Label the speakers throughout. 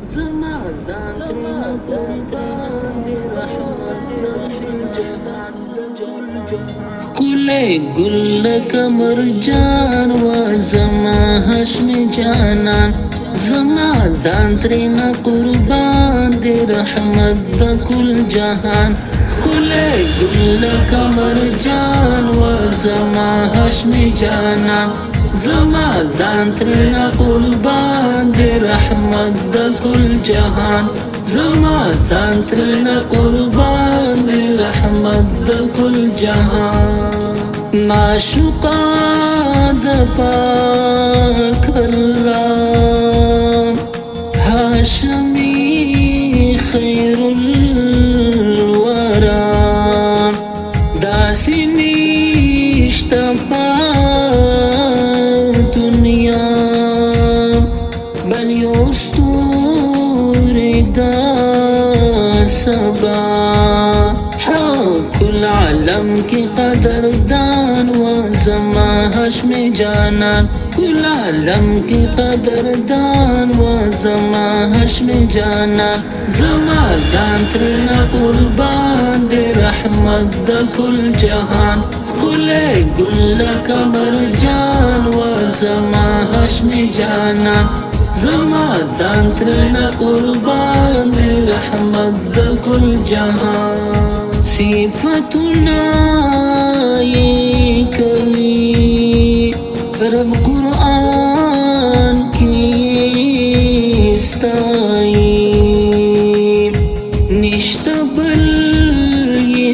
Speaker 1: زما ځان ترېنه قربان دی رحمت د ټول جهان ښکلی ګل لکه مرجان و زما هشم جانان زما ځان ترېنه قربان دی رحمت د کل جهان ښکلی ګل لکه مرجان و زما هشم جانان زما ځان ترېنه قربان دی رحمت د کل جهان زما ځان ترېنه قربان دی رحمت د کل جهان معشوقه د پاک الله هاشمي خیر الورى داسې نشته په دنیا بل یو ستوری دا سبا کل عالم کی قدردان و زما هشم جانان کل عالم کی قدردان و زما هشم جانان زما ځان ترېنه قربان دی رحمت د کل جهان ښکلی ګل لکه مرجان و زما هشم جانان زما ځان ترېنه قربان دی رحمت د کل جهان صفتنا یہ کمی رب قرآن کی ستائی نشتا بل یہ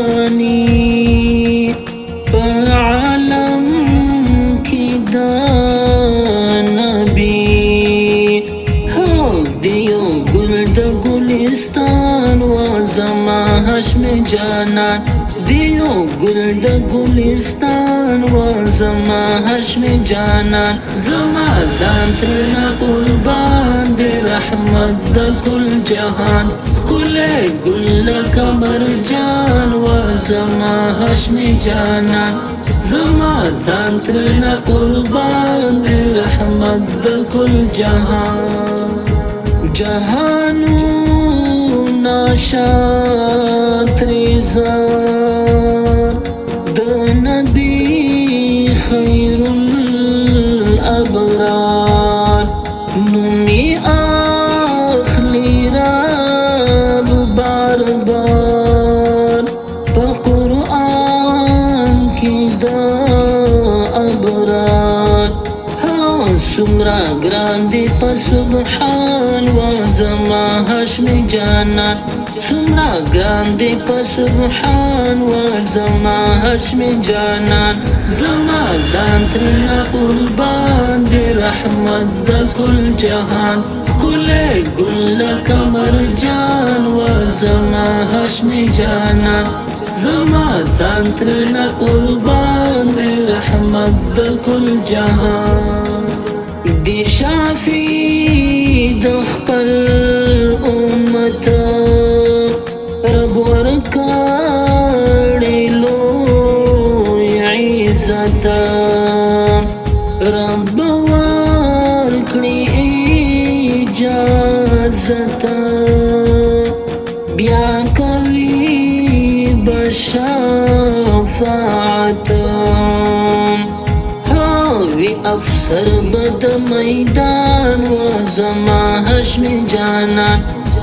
Speaker 1: سوکسانی پر عالم کی دا نبی ہو دیو گل دا گلستان و زما هشم جانان دیو گل د گلستان و زما هشم جانان زما ځان ترېنه قربان دی رحمت د کل جهان ښکلی ګل لکه مرجان و زما هشم جانان زما ځان ترېنه قربان دی رحمت د کل جهان جهانونه شات ریزان د نبی خیر الابرار نومی اخلی رب بار بار پا قرآن کی دا ابرار سمرا گران دی پا سبحان و زما هشم جانان سمرا گران دی پا سبحان و زما هشم جانان زما ځان ترېنه قربان دی رحمت د کل جهان ښکلی ګل لکه مرجان و زما هشم جانان زما ځان ترېنه قربان دی رحمت د کل جهان دی شافی د خپل امت رب ورکړی لوی عزت رب ورکړی اجازت بیا کوي بشفاعت وی افسر بد میدان و زما هشم جانان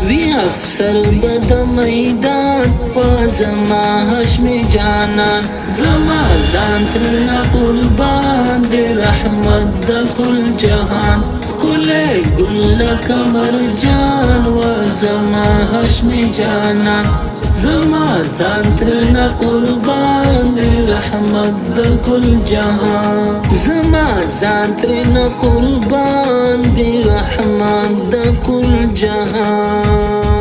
Speaker 1: وی افسر بد میدان و زما هشم جانان زما ځان ترېنه قربان دی رحمت د کل جهان ښکلی ګل لکه مرجان و زما هشم جانان زما ځان ترېنه قربان دی رحمت د کل جهان زما ځان ترېنه قربان دی رحمت د کل جهان